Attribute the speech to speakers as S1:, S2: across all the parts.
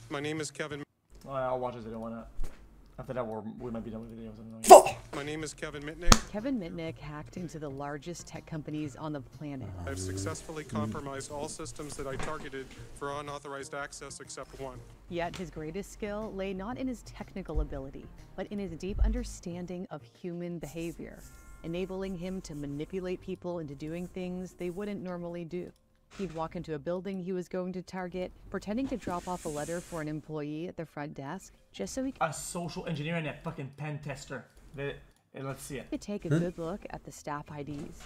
S1: My name is Kevin.
S2: Oh, I'll watch this video. Why not? After that, we might be done with videos.
S1: Fuck! My name is Kevin Mitnick.
S3: Kevin Mitnick hacked into the largest tech companies on the planet.
S1: I've successfully compromised all systems that I targeted for unauthorized access except one.
S3: Yet his greatest skill lay not in his technical ability, but in his deep understanding of human behavior, enabling him to manipulate people into doing things they wouldn't normally do. He'd walk into a building he was going to target, pretending to drop off a letter for an employee at the front desk, just so he
S2: A social engineer and a fucking pen tester. Let's see it.
S3: could take a good look at the staff IDs.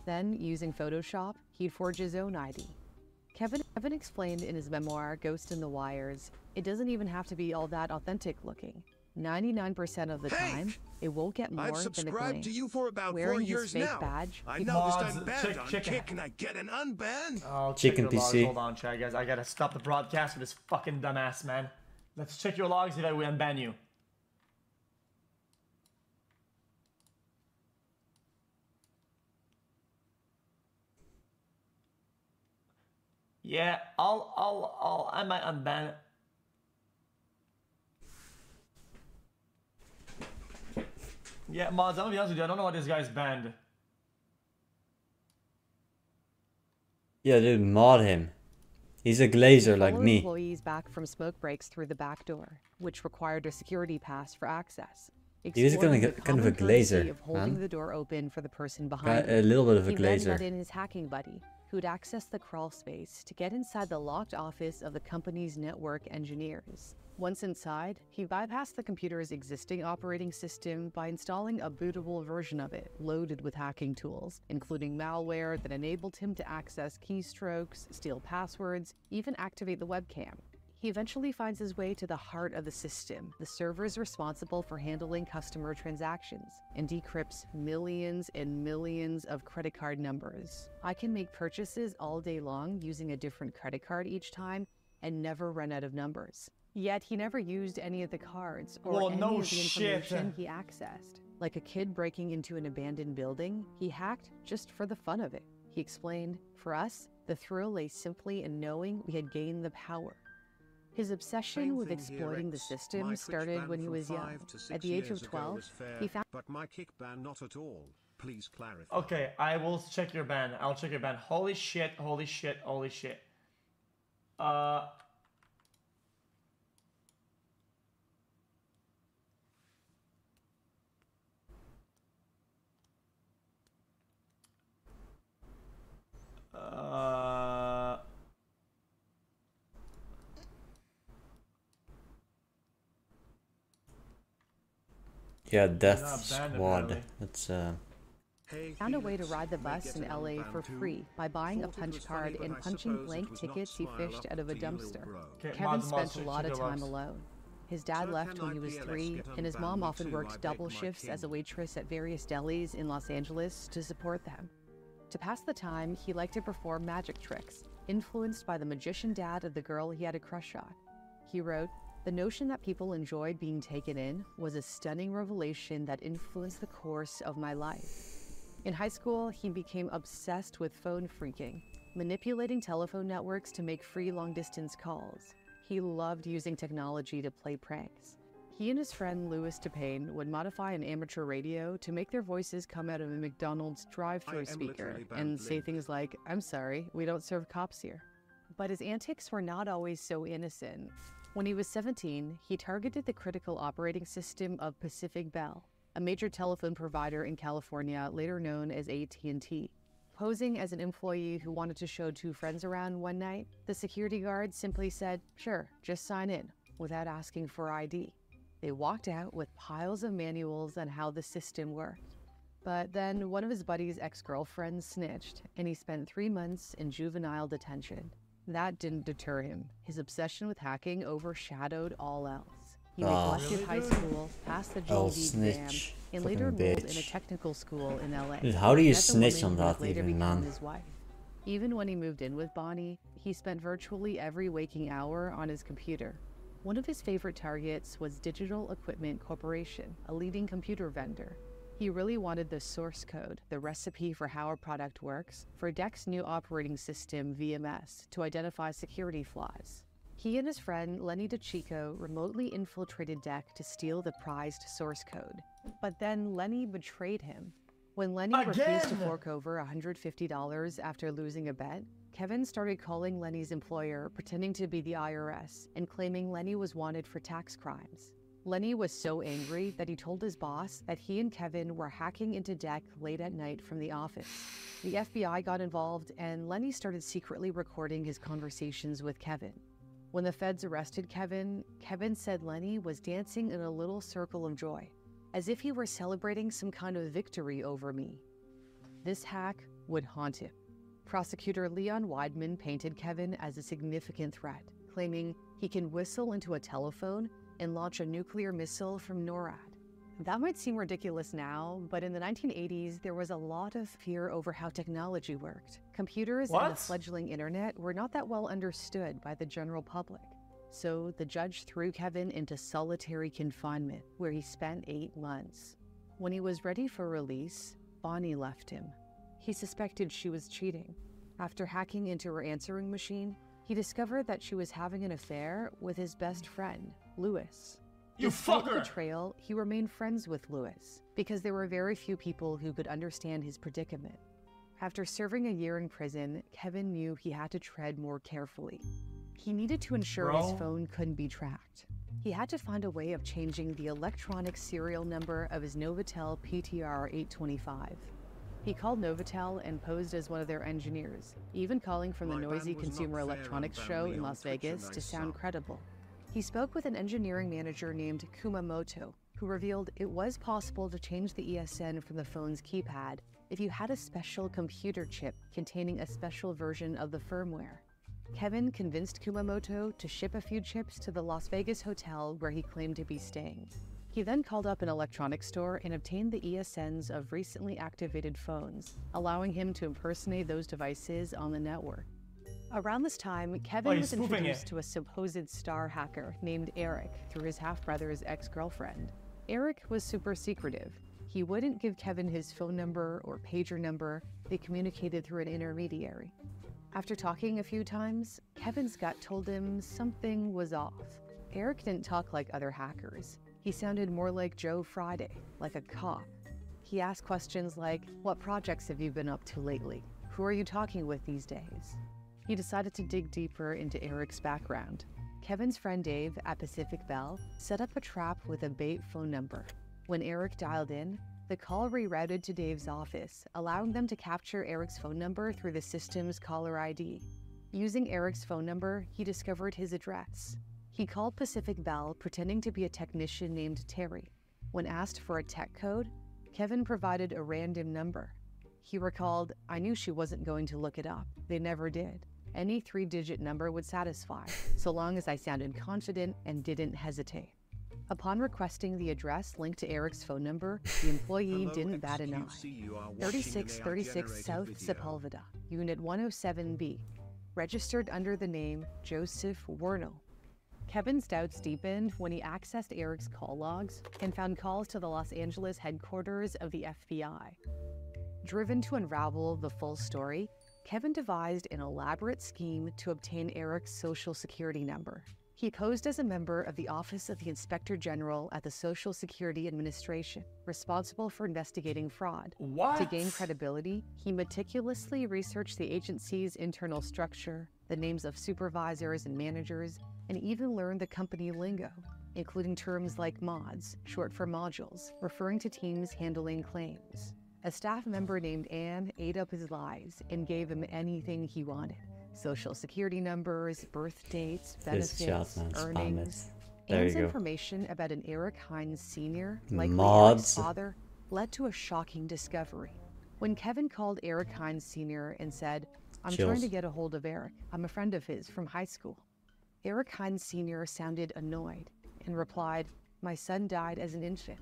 S3: Then, using Photoshop, he'd forge his own ID. Kevin explained in his memoir, Ghost in the Wires, it doesn't even have to be all that authentic looking. 99% of the time, it won't get more
S4: I've
S3: than a
S4: subscribed
S3: glance.
S4: to you for about
S3: Wearing
S4: 4
S3: his
S4: years
S3: fake
S4: now.
S3: badge,
S4: I
S3: he
S4: noticed
S2: Mods,
S4: I'm banned on
S2: check-
S4: Kick. Can I get an unban?
S2: I'll
S5: Chicken
S2: check your logs.
S5: PC.
S2: Hold on, chat, guys. I gotta stop the broadcast for this fucking dumbass, man. Let's check your logs if I will unban you. Yeah, I might unban it. Yeah, mods, I'm gonna be honest with you, I don't know why this guy's banned.
S5: Yeah, dude, mod him. He's a glazer like
S3: follow
S5: me.
S3: employees back from smoke breaks through the back door, which required a security pass for access.
S5: He was
S3: Exploiting the
S5: kind of a
S3: common courtesy
S5: glazer,
S3: of holding
S5: man.
S3: the door open for the person behind
S5: A
S3: him.
S5: little bit of a
S3: He then
S5: glazer.
S3: let in his hacking buddy, who'd access the crawl space to get inside the locked office of the company's network engineers. Once inside, he bypassed the computer's existing operating system by installing a bootable version of it, loaded with hacking tools, including malware that enabled him to access keystrokes, steal passwords, even activate the webcam. He eventually finds his way to the heart of the system, the servers responsible for handling customer transactions, and decrypts millions and millions of credit card numbers. I can make purchases all day long using a different credit card each time and never run out of numbers. Yet he never used any of the cards or any of the information he accessed. Like a kid breaking into an abandoned building, he hacked just for the fun of it. He explained, for us, the thrill lay simply in knowing we had gained the power. His obsession with exploiting the system started when he was young. At the age of 12, he found...
S4: But my kick ban not at all. Please clarify.
S2: Okay, I will check your ban. I'll check your ban. Holy shit, holy shit, holy shit.
S5: Yeah, Death
S2: He's not banned,
S5: Squad.
S2: apparently.
S5: That's
S3: found a way to ride the bus in LA for free by buying a punch card and punching blank tickets he fished out of a dumpster. Kevin spent a lot of time alone. His dad left when he was 3, and his mom often worked double shifts as a waitress at various delis in Los Angeles to support them. To pass the time, he liked to perform magic tricks, influenced by the magician dad of the girl he had a crush on. He wrote, "The notion that people enjoyed being taken in was a stunning revelation that influenced the course of my life." In high school, he became obsessed with phone phreaking, manipulating telephone networks to make free long-distance calls. He loved using technology to play pranks. He and his friend Louis DePayne would modify an amateur radio to make their voices come out of a McDonald's drive-thru speaker and say things like, "I'm sorry, we don't serve cops here." But his antics were not always so innocent. When he was 17, he targeted the critical operating system of Pacific Bell, a major telephone provider in California, later known as AT&T. Posing as an employee who wanted to show 2 friends around one night, the security guard simply said, "Sure, just sign in," without asking for ID. They walked out with piles of manuals on how the system worked. But then one of his buddy's ex-girlfriends snitched, and he spent 3 months in juvenile detention. That didn't deter him. His obsession with hacking overshadowed all else. He neglected high school, passed the GED exam, and later enrolled in a technical school in LA.
S5: Dude, how do you
S3: Met the
S5: snitch
S3: woman
S5: on
S3: who would
S5: that
S3: later
S5: even,
S3: become
S5: man?
S3: his wife. Even when he moved in with Bonnie, he spent virtually every waking hour on his computer. One of his favorite targets was Digital Equipment Corporation, a leading computer vendor. He really wanted the source code, the recipe for how a product works, for DEC's new operating system, VMS, to identify security flaws. He and his friend Lenny DeChico remotely infiltrated DEC to steal the prized source code. But then Lenny betrayed him. When Lenny refused to fork over $150 after losing a bet, Kevin started calling Lenny's employer, pretending to be the IRS, and claiming Lenny was wanted for tax crimes. Lenny was so angry that he told his boss that he and Kevin were hacking into DEC late at night from the office. The FBI got involved, and Lenny started secretly recording his conversations with Kevin. When the feds arrested Kevin, Kevin said Lenny was dancing in a little circle of joy, as if he were celebrating some kind of victory over me. This hack would haunt him. Prosecutor Leon Weidman painted Kevin as a significant threat, claiming he can whistle into a telephone and launch a nuclear missile from NORAD. That might seem ridiculous now, but in the 1980s, there was a lot of fear over how technology worked. Computers and the fledgling internet were not that well understood by the general public. So the judge threw Kevin into solitary confinement, where he spent 8 months. When he was ready for release, Bonnie left him. He suspected she was cheating. After hacking into her answering machine, he discovered that she was having an affair with his best friend, Louis. Despite the betrayal, he remained friends with Louis, because there were very few people who could understand his predicament. After serving a year in prison, Kevin knew he had to tread more carefully. He needed to ensure his phone couldn't be tracked. He had to find a way of changing the electronic serial number of his Novotel PTR 825. He called Novotel and posed as one of their engineers, even calling from the noisy Consumer Electronics Show in Las Vegas to sound credible. He spoke with an engineering manager named Kumamoto, who revealed it was possible to change the ESN from the phone's keypad if you had a special computer chip containing a special version of the firmware. Kevin convinced Kumamoto to ship a few chips to the Las Vegas hotel where he claimed to be staying. He then called up an electronics store and obtained the ESNs of recently activated phones, allowing him to impersonate those devices on the network. Around this time, Kevin was introduced to a supposed star hacker named Eric through his half-brother's ex-girlfriend. Eric was super secretive. He wouldn't give Kevin his phone number or pager number. They communicated through an intermediary. After talking a few times, Kevin's gut told him something was off. Eric didn't talk like other hackers. He sounded more like Joe Friday, like a cop. He asked questions like, "What projects have you been up to lately? Who are you talking with these days?" He decided to dig deeper into Eric's background. Kevin's friend Dave at Pacific Bell set up a trap with a bait phone number. When Eric dialed in, the call rerouted to Dave's office, allowing them to capture Eric's phone number through the system's caller ID. Using Eric's phone number, he discovered his address. He called Pacific Bell, pretending to be a technician named Terry. When asked for a tech code, Kevin provided a random number. He recalled, "I knew she wasn't going to look it up. They never did. Any 3-digit number would satisfy, so long as I sounded confident and didn't hesitate." Upon requesting the address linked to Eric's phone number, the employee didn't bat an eye. 3636 South Sepulveda, Unit 107B, registered under the name Joseph Wernell. Kevin's doubts deepened when he accessed Eric's call logs and found calls to the Los Angeles headquarters of the FBI. Driven to unravel the full story, Kevin devised an elaborate scheme to obtain Eric's social security number. He posed as a member of the Office of the Inspector General at the Social Security Administration, responsible for investigating fraud. To gain credibility, he meticulously researched the agency's internal structure, the names of supervisors and managers, and even learned the company lingo, including terms like mods, short for modules, referring to teams handling claims. A staff member named Ann ate up his lies and gave him anything he wanted. Social security numbers, birth dates, benefits, earnings. Ann's information about an Eric Hines Sr., likely Eric's father, led to a shocking discovery. When Kevin called Eric Hines Sr. and said, "I'm trying to get a hold of Eric. I'm a friend of his from high school," Eric Hines Sr. sounded annoyed and replied, "My son died as an infant."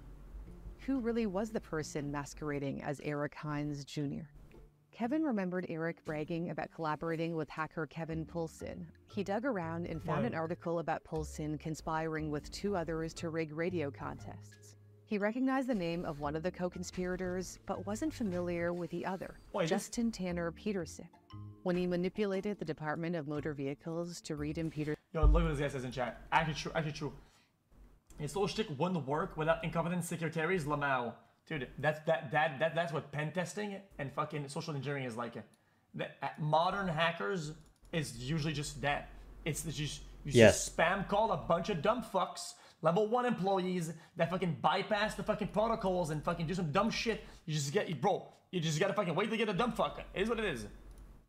S3: Who really was the person masquerading as Eric Hines Jr.? Kevin remembered Eric bragging about collaborating with hacker Kevin Poulsen. He dug around and found an article about Poulsen conspiring with 2 others to rig radio contests. He recognized the name of one of the co-conspirators, but wasn't familiar with the other, Justin Tanner Peterson. When he manipulated the Department of Motor Vehicles to read in Peterson's
S2: Yo, look what this guy says in chat. Actually true, actually true. His whole shtick wouldn't work without incompetent secretaries, Lamau. Dude, that's what pen testing and fucking social engineering is like. Modern hackers is usually just that. It's just you just spam call a bunch of dumb fucks, level 1 employees that fucking bypass the fucking protocols and fucking do some dumb shit. You just get, you just gotta fucking wait to get a dumb fuck. It is what it is.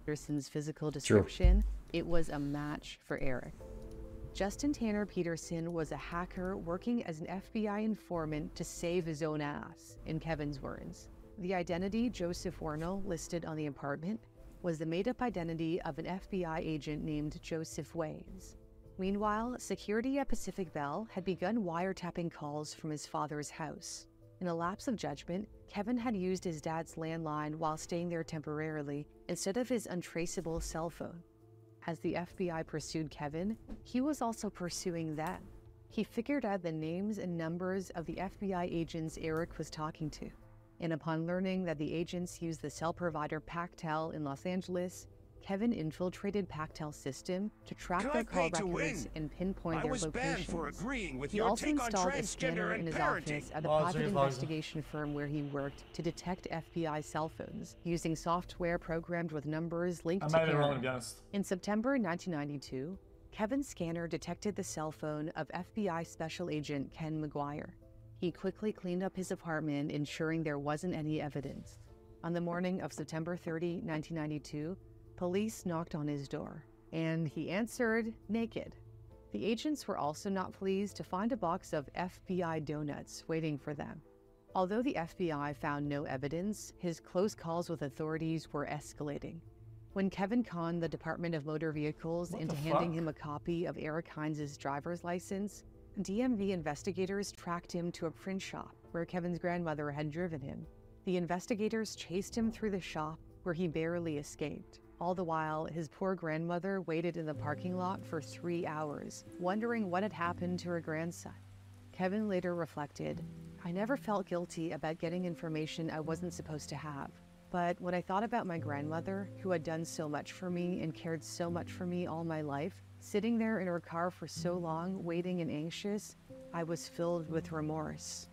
S3: Peterson's physical description, it was a match for Eric. Justin Tanner Peterson was a hacker working as an FBI informant to save his own ass, in Kevin's words. The identity Joseph Warnell listed on the apartment was the made-up identity of an FBI agent named Joseph Waves. Meanwhile, security at Pacific Bell had begun wiretapping calls from his father's house. In a lapse of judgment, Kevin had used his dad's landline while staying there temporarily instead of his untraceable cell phone. As the FBI pursued Kevin, he was also pursuing them. He figured out the names and numbers of the FBI agents Eric was talking to. And upon learning that the agents used the cell provider Pactel in Los Angeles, Kevin infiltrated Pactel's system to track their call records and pinpoint their locations. He also installed a scanner in his office at the private investigation firm where he worked to detect FBI cell phones, using software programmed with numbers linked to cameras. In September 1992, Kevin's scanner detected the cell phone of FBI Special Agent Ken McGuire. He quickly cleaned up his apartment, ensuring there wasn't any evidence. On the morning of September 30, 1992, police knocked on his door, and he answered naked. The agents were also not pleased to find a box of FBI donuts waiting for them. Although the FBI found no evidence, his close calls with authorities were escalating. When Kevin conned the Department of Motor Vehicles into handing him a copy of Eric Hines' driver's license, DMV investigators tracked him to a print shop where Kevin's grandmother had driven him. The investigators chased him through the shop where he barely escaped. All the while, his poor grandmother waited in the parking lot for 3 hours, wondering what had happened to her grandson. Kevin later reflected, "I never felt guilty about getting information I wasn't supposed to have. But when I thought about my grandmother, who had done so much for me and cared so much for me all my life, sitting there in her car for so long, waiting and anxious, I was filled with remorse."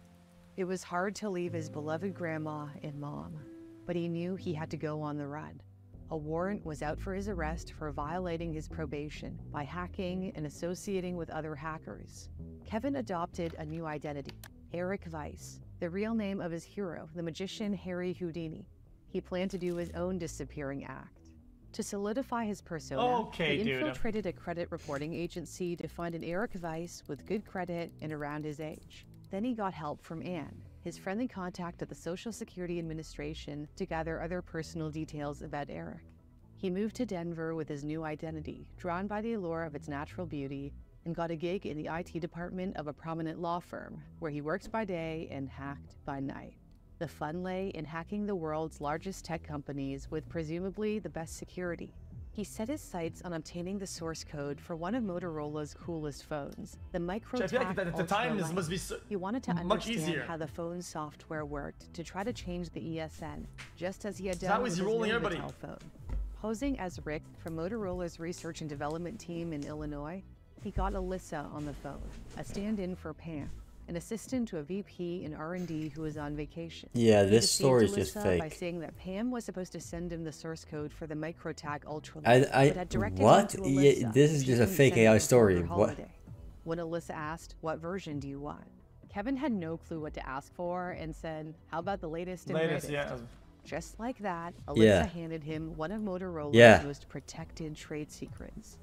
S3: It was hard to leave his beloved grandma and mom, but he knew he had to go on the run. A warrant was out for his arrest for violating his probation by hacking and associating with other hackers. Kevin adopted a new identity, Eric Weiss, the real name of his hero, the magician Harry Houdini. He planned to do his own disappearing act. To solidify his persona, he infiltrated a credit reporting agency to find an Eric Weiss with good credit and around his age. Then he got help from Anne, his friendly contact at the Social Security Administration, to gather other personal details about Eric. He moved to Denver with his new identity, drawn by the allure of its natural beauty, and got a gig in the IT department of a prominent law firm, where he worked by day and hacked by night. The fun lay in hacking the world's largest tech companies with presumably the best security. He set his sights on obtaining the source code for one of Motorola's coolest phones, the MicroTac
S2: at the time this must be
S3: He wanted to
S2: much
S3: understand
S2: easier.
S3: how the phone's software worked to try to change the ESN, just as he had done with his Movitel phone. Posing as Rick from Motorola's research and development team in Illinois, he got Alyssa on the phone, a stand-in for Pam, an assistant to a VP in R&D who was on vacation.
S5: Yeah, this story is just fake.
S3: By saying that Pam was supposed to send him the source code for the MicroTac Ultra.
S5: What? Yeah, this is just a fake AI story. What?
S3: When Alyssa asked, "What version do you want?" Kevin had no clue what to ask for and said, "How about the latest and greatest?" Just like that, Alyssa handed him one of Motorola's most protected trade secrets.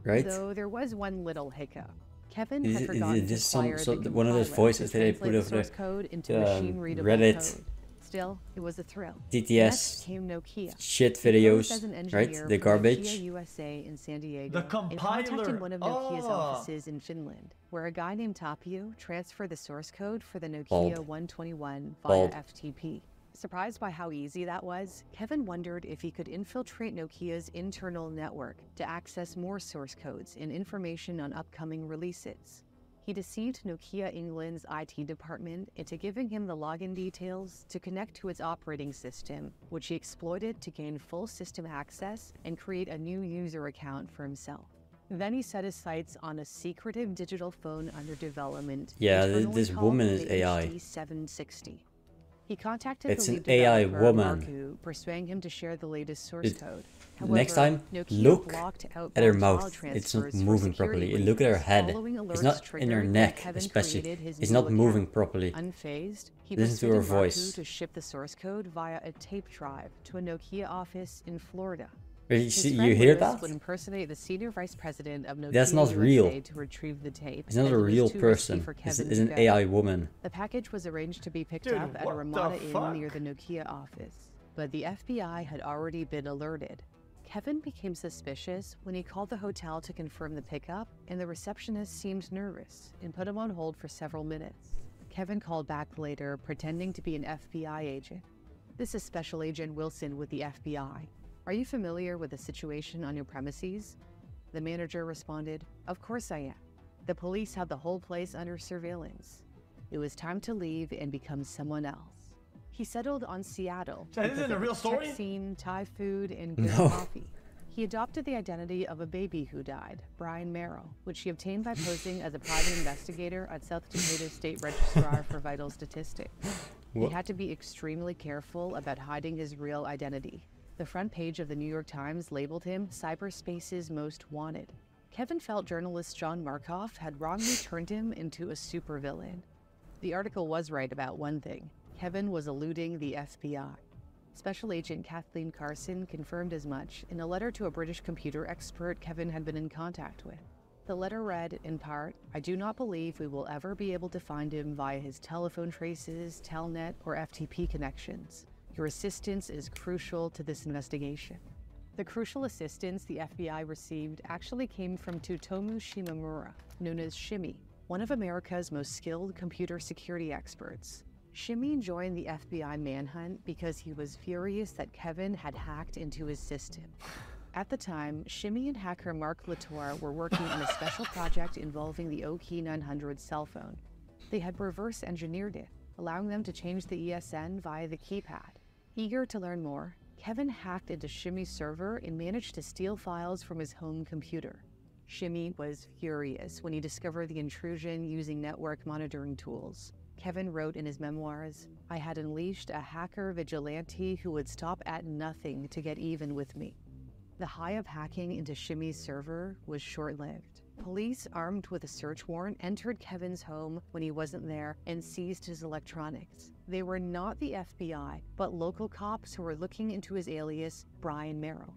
S5: Right?
S3: Though there was one little hiccup. Kevin had forgotten to acquire
S5: one of those voices that they put over
S3: source code into machine-readable
S5: Reddit,
S3: code. Still, it was a thrill.
S5: DTS,
S3: came Nokia.
S5: shit videos, right? The garbage.
S3: Nokia USA in San Diego.
S2: The compiler.
S3: And contacted one of Nokia's offices in Finland, where a guy named Tapio transferred the source code for the Nokia 121 via FTP. Surprised by how easy that was, Kevin wondered if he could infiltrate Nokia's internal network to access more source codes and information on upcoming releases. He deceived Nokia England's IT department into giving him the login details to connect to its operating system, which he exploited to gain full system access and create a new user account for himself. Then he set his sights on a secretive digital phone under development.
S5: Yeah,
S3: internally
S5: this
S3: called
S5: woman is
S3: the
S5: AI.
S3: HD760. He contacted
S5: It's
S3: the
S5: an
S3: lead
S5: AI
S3: developer,
S5: woman.
S3: Marku, persuading him to share the latest source code.
S5: Next
S3: However,
S5: time,
S3: Nokia
S5: look
S3: blocked
S5: at her
S3: outbound file
S5: mouth. It's not
S3: transfers for
S5: moving
S3: security
S5: properly. Look at her
S3: reasons.
S5: head.
S3: Following
S5: It's
S3: alerts
S5: not in her
S3: triggered when
S5: neck,
S3: Kevin
S5: especially.
S3: created his
S5: It's
S3: new
S5: not moving
S3: account.
S5: properly.
S3: Unfazed, he
S5: Listen to her
S3: persuaded Marku
S5: voice.
S3: to ship the source code via a tape drive to a Nokia office in Florida.
S5: You
S3: His
S5: see,
S3: friend
S5: you hear
S3: Lewis
S5: that?
S3: would impersonate the senior vice president of Nokia
S5: That's not
S3: USA
S5: real.
S3: to retrieve the tape.
S5: It's not
S3: as
S5: a
S3: it was
S5: real
S3: too risky
S5: person.
S3: for
S5: It's
S3: Kevin
S5: it's
S3: to
S5: an
S3: go.
S5: AI woman.
S3: The package was arranged to be picked
S2: Dude,
S3: up at a
S2: what
S3: Ramada
S2: the
S3: Inn
S2: fuck?
S3: near the Nokia office, but the FBI had already been alerted. Kevin became suspicious when he called the hotel to confirm the pickup, and the receptionist seemed nervous and put him on hold for several minutes. Kevin called back later, pretending to be an FBI agent. "This is Special Agent Wilson with the FBI. Are you familiar with the situation on your premises?" The manager responded, "Of course I am. The police have the whole place under surveillance." It was time to leave and become someone else. He settled on Seattle.
S2: Chad, this
S3: because
S2: isn't a
S3: of
S2: real
S3: its tech
S2: story?
S3: scene, Thai food, and good
S5: No.
S3: coffee. He adopted the identity of a baby who died, Brian Merrill, which he obtained by posing as a private investigator at South Dakota State Registrar for Vital Statistics. He had to be extremely careful about hiding his real identity. The front page of the New York Times labeled him cyberspace's most wanted. Kevin felt journalist John Markoff had wrongly turned him into a supervillain. The article was right about one thing. Kevin was eluding the FBI. Special Agent Kathleen Carson confirmed as much in a letter to a British computer expert Kevin had been in contact with. The letter read, in part, "I do not believe we will ever be able to find him via his telephone traces, Telnet, or FTP connections. Your assistance is crucial to this investigation." The crucial assistance the FBI received actually came from Tsutomu Shimamura, known as Shimmy, one of America's most skilled computer security experts. Shimmy joined the FBI manhunt because he was furious that Kevin had hacked into his system. At the time, Shimmy and hacker Mark Latour were working on a special project involving the Oki 900 cell phone. They had reverse engineered it, allowing them to change the ESN via the keypad. Eager to learn more, Kevin hacked into Shimmy's server and managed to steal files from his home computer. Shimmy was furious when he discovered the intrusion using network monitoring tools. Kevin wrote in his memoirs, "I had unleashed a hacker vigilante who would stop at nothing to get even with me." The high of hacking into Shimmy's server was short-lived. Police, armed with a search warrant, entered Kevin's home when he wasn't there and seized his electronics. They were not the FBI, but local cops who were looking into his alias, Brian Merrill.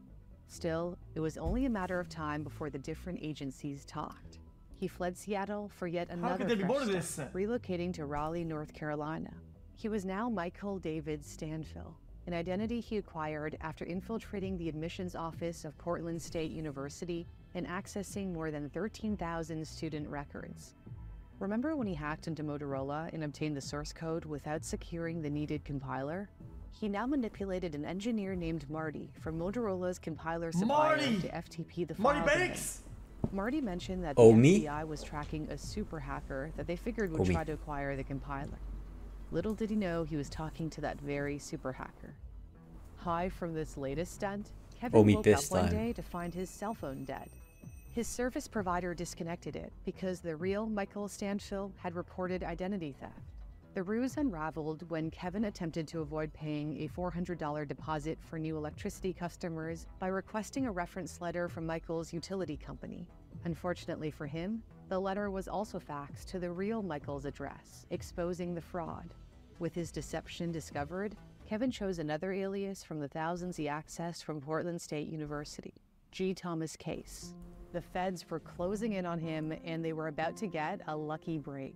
S3: Still, it was only a matter of time before the different agencies talked. He fled Seattle for yet another
S2: could they be more to
S3: fresh
S2: this?
S3: start, relocating to Raleigh, North Carolina. He was now Michael David Stanfill, an identity he acquired after infiltrating the admissions office of Portland State University and accessing more than 13,000 student records. Remember when he hacked into Motorola and obtained the source code without securing the needed compiler? He now manipulated an engineer named Marty from Motorola's compiler supplier
S2: Marty!
S3: to FTP the
S2: Marty
S3: file to him.
S2: Banks!
S3: Marty mentioned that the
S5: Omi?
S3: FBI was tracking a super hacker that they figured would
S5: Omi.
S3: try to acquire the compiler. Little did he know he was talking to that very super hacker. High from this latest stunt, Kevin
S5: Omi
S3: woke
S5: this
S3: up one
S5: time.
S3: day to find his cell phone dead. His service provider disconnected it because the real Michael Stanfill had reported identity theft. The ruse unraveled when Kevin attempted to avoid paying a $400 deposit for new electricity customers by requesting a reference letter from Michael's utility company. Unfortunately for him, the letter was also faxed to the real Michael's address, exposing the fraud. With his deception discovered, Kevin chose another alias from the thousands he accessed from Portland State University, G. Thomas Case. The feds were closing in on him, and they were about to get a lucky break.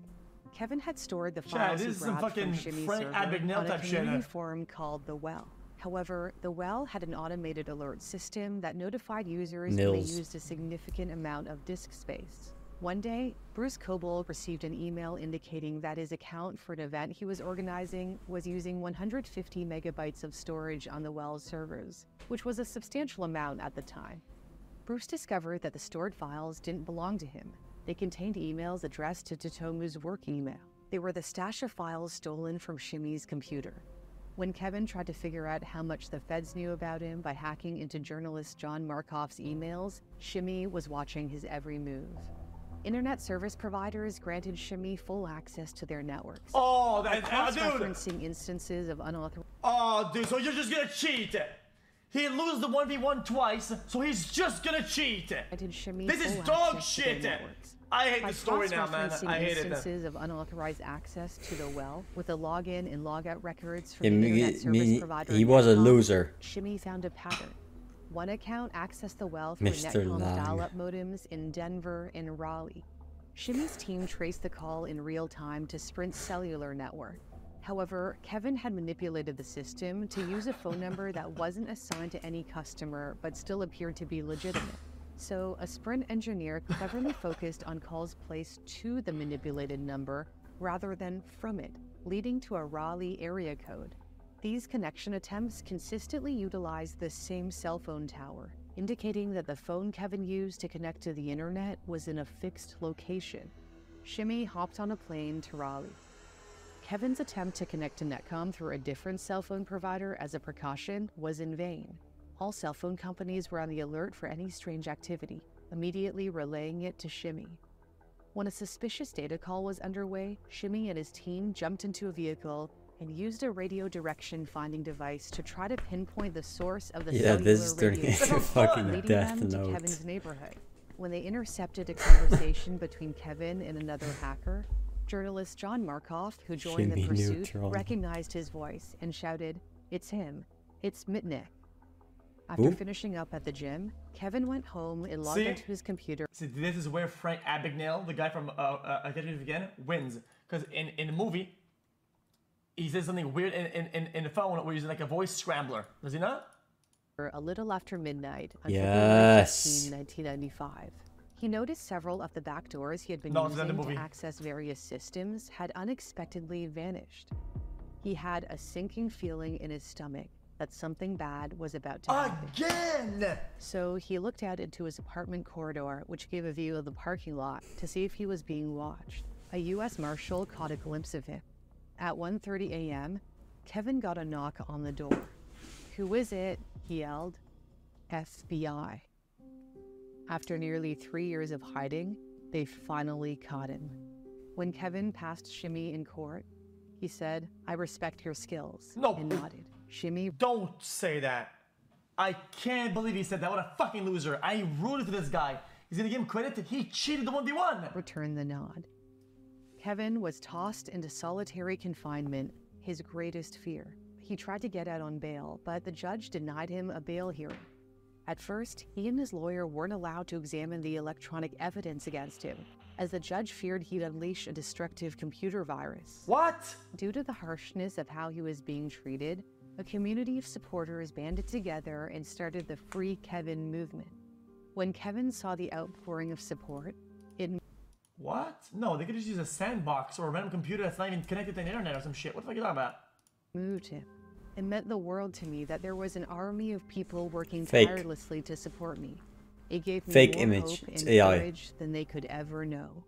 S3: Kevin had stored the files he
S2: this is some
S3: grabbed from
S2: fucking
S3: Shimmy's
S2: Frank
S3: server
S2: Abagnale
S3: on a
S2: type shit.
S3: community forum called The Well. However, The Well had an automated alert system that notified users when they
S5: Nils.
S3: used a significant amount of disk space. One day, Bruce Coble received an email indicating that his account for an event he was organizing was using 150 megabytes of storage on The Well's servers, which was a substantial amount at the time. Bruce discovered that the stored files didn't belong to him. They contained emails addressed to Tsutomu's work email. They were the stash of files stolen from Shimmy's computer. When Kevin tried to figure out how much the feds knew about him by hacking into journalist John Markoff's emails, Shimmy was watching his every move. Internet service providers granted Shimmy full access to their networks.
S2: Oh,
S3: dude!
S2: Referencing
S3: instances of unauthorized.
S2: Oh, dude, so you're just gonna cheat? He lose the 1v1 twice, so he's just gonna cheat. This is dog shit. I hate the story now, man. I hate it.
S3: Instances of unauthorized access to the well with the login and logout records from the internet service provider.
S5: He was a loser.
S3: Shimmy found a pattern. One account accessed the well through Netcom's dial-up modems in Denver and Raleigh. Shimmy's team traced the call in real time to Sprint's cellular network. However, Kevin had manipulated the system to use a phone number that wasn't assigned to any customer but still appeared to be legitimate. So, a Sprint engineer cleverly focused on calls placed to the manipulated number rather than from it, leading to a Raleigh area code. These connection attempts consistently utilized the same cell phone tower, indicating that the phone Kevin used to connect to the internet was in a fixed location. Shimmy hopped on a plane to Raleigh. Kevin's attempt to connect to Netcom through a different cell phone provider as a precaution was in vain. All cell phone companies were on the alert for any strange activity, immediately relaying it to Shimmy. When a suspicious data call was underway, Shimmy and his team jumped into a vehicle and used a radio direction finding device to try to pinpoint the source of the cellular
S5: this is turning
S3: radio
S5: into fucking
S3: leading
S5: Death
S3: them to
S5: Note.
S3: Kevin's neighborhood. When they intercepted a conversation between Kevin and another hacker, journalist John Markoff, who joined the pursuit, recognized his voice and shouted, "It's him. It's Mitnick." After finishing up at the gym, Kevin went home and logged into his computer.
S2: See, this is where Frank Abagnale, the guy from Get It Again, wins. Because in the movie, he says something weird in the phone where he's like a voice scrambler. Does he not?
S3: A little after midnight on February 15, 1995. He noticed several of the back doors he had been using to access various systems had unexpectedly vanished. He had a sinking feeling in his stomach that something bad was about to happen.
S2: Again!
S3: So he looked out into his apartment corridor, which gave a view of the parking lot, to see if he was being watched. A U.S. Marshal caught a glimpse of him. At 1:30 a.m., Kevin got a knock on the door. "Who is it?" he yelled. "FBI." After nearly 3 years of hiding, they finally caught him. When Kevin passed Shimmy in court, he said, "I respect your skills," and nodded. Shimmy...
S2: Don't say that. I can't believe he said that. What a fucking loser. I rooted for this guy. He's gonna give him credit that he cheated the 1v1.
S3: Returned the nod. Kevin was tossed into solitary confinement, his greatest fear. He tried to get out on bail, but the judge denied him a bail hearing. At first, he and his lawyer weren't allowed to examine the electronic evidence against him, as the judge feared he'd unleash a destructive computer virus.
S2: What?
S3: Due to the harshness of how he was being treated, a community of supporters banded together and started the Free Kevin movement. When Kevin saw the outpouring of support, it...
S2: What? No, they could just use a sandbox or a random computer that's not even connected to the internet or some shit. What the fuck are you talking about?
S3: Moved him. It meant the world to me that there was an army of people working
S5: Fake.
S3: tirelessly to support me. It gave me
S5: Fake
S3: more
S5: image.
S3: hope
S5: It's
S3: and
S5: AI.
S3: courage than they could ever know.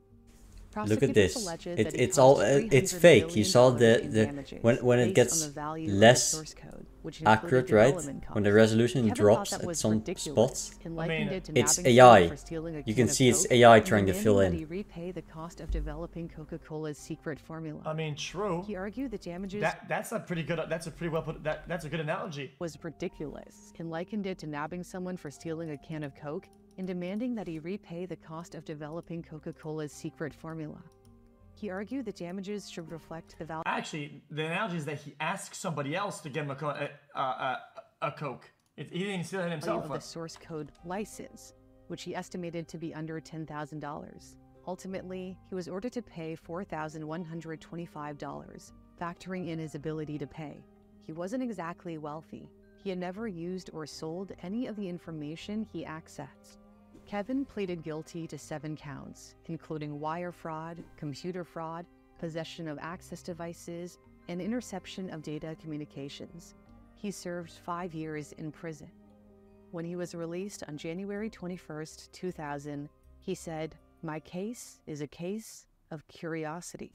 S5: Look at this.
S3: Prosecutors
S5: It's
S3: alleged that
S5: all
S3: it
S5: it's
S3: cost
S5: fake. You
S3: $300
S5: saw
S3: million in
S5: the
S3: damages
S5: when it
S3: based
S5: gets
S3: on the value of the
S5: less
S3: source code, which included
S5: accurate, right?
S3: development
S5: When the
S3: costs.
S5: resolution
S3: Kevin
S5: drops
S3: thought that
S5: at
S3: was
S5: some
S3: ridiculous
S5: spots,
S3: and likened it to
S5: it's
S3: nabbing
S5: AI.
S3: someone for stealing a
S5: You
S3: can
S5: can
S3: of
S5: see it's
S3: Coke
S5: AI
S3: and
S5: trying to
S3: demanding
S5: fill
S3: that
S5: in.
S3: he repay the cost of developing Coca-Cola's secret formula.
S2: I mean, true.
S3: He argued the damages
S2: That's a pretty good. That's a pretty well put. That's a good analogy.
S3: was ridiculous and likened it to nabbing someone for stealing a can of Coke and demanding that he repay the cost of developing Coca-Cola's secret formula. He argued the damages should reflect the value.
S2: Actually, the analogy is that he asked somebody else to give him a Coke. He didn't steal it himself.
S3: Of the source code license, which he estimated to be under $10,000. Ultimately, he was ordered to pay $4,125, factoring in his ability to pay. He wasn't exactly wealthy. He had never used or sold any of the information he accessed. Kevin pleaded guilty to 7 counts, including wire fraud, computer fraud, possession of access devices, and interception of data communications. He served 5 years in prison. When he was released on January 21st, 2000, he said, "My case is a case of curiosity."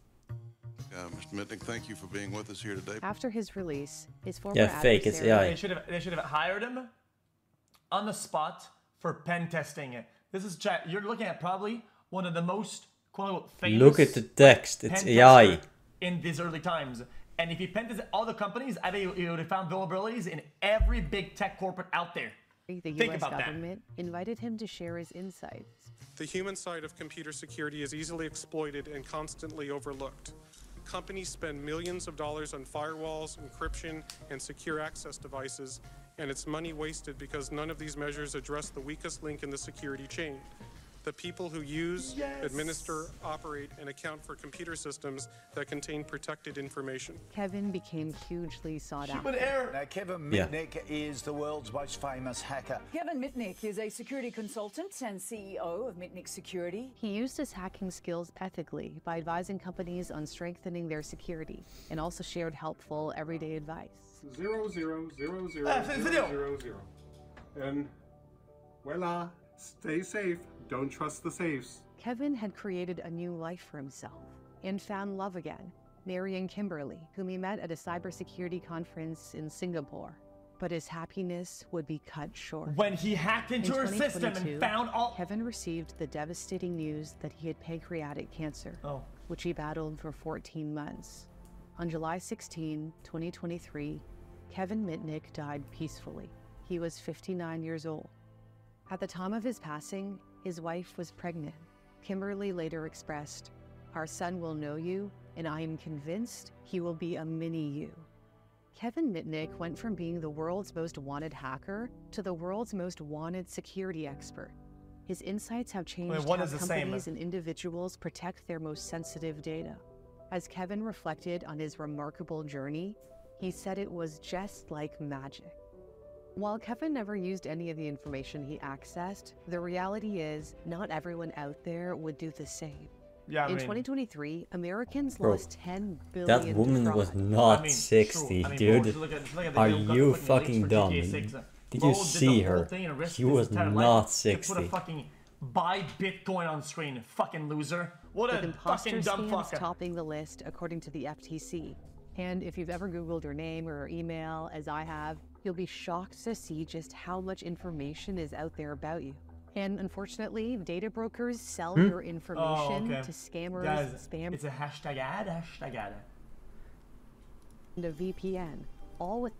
S6: Mr. Mitnick, thank you for being with us here today.
S3: After his release, his former
S5: Yeah, fake. It's AI.
S2: They should have hired him on the spot for pen testing. This is chat. You're looking at probably one of the most quote famous.
S5: Look at the text. It's AI.
S2: In these early times. And if he pen tested all the companies, I think he would have found vulnerabilities in every big tech corporate out there.
S3: The US government invited him to share his insights.
S1: The human side of computer security is easily exploited and constantly overlooked. Companies spend millions of dollars on firewalls, encryption, and secure access devices, and it's money wasted because none of these measures address the weakest link in the security chain. The people who use, administer, operate, and account for computer systems that contain protected information.
S3: Kevin became hugely sought after.
S7: Now, Kevin Mitnick is the world's most famous hacker.
S8: Kevin Mitnick is a security consultant and CEO of Mitnick Security.
S3: He used his hacking skills ethically by advising companies on strengthening their security and also shared helpful everyday advice.
S1: 0000000. And voila, stay safe. Don't trust the safes.
S3: Kevin had created a new life for himself and found love again, marrying Kimberly, whom he met at a cybersecurity conference in Singapore. But his happiness would be cut short.
S2: When he hacked into her system and found all...
S3: Kevin received the devastating news that he had pancreatic cancer, which he battled for 14 months. On July 16, 2023, Kevin Mitnick died peacefully. He was 59 years old. At the time of his passing, his wife was pregnant. Kimberly later expressed, "Our son will know you, and I am convinced he will be a mini you." Kevin Mitnick went from being the world's most wanted hacker to the world's most wanted security expert. His insights have changed how companies and individuals protect their most sensitive data. As Kevin reflected on his remarkable journey, he said it was just like magic. While Kevin never used any of the information he accessed, the reality is not everyone out there would do the same.
S2: Yeah,
S3: in 2023, Americans lost $10 billion.
S5: That woman was not 60, dude. Are you fucking dumb? Did you see her? She was not 60.
S2: Put a fucking buy Bitcoin on screen, fucking loser. What a fucking dumb fucker.
S3: Topping the list according to the FTC. And if you've ever Googled her name or her email, as I have, you'll be shocked to see just how much information is out there about you. And unfortunately, data brokers sell your information to scammers, spammers.
S2: It's a hashtag ad.
S3: And a VPN, all with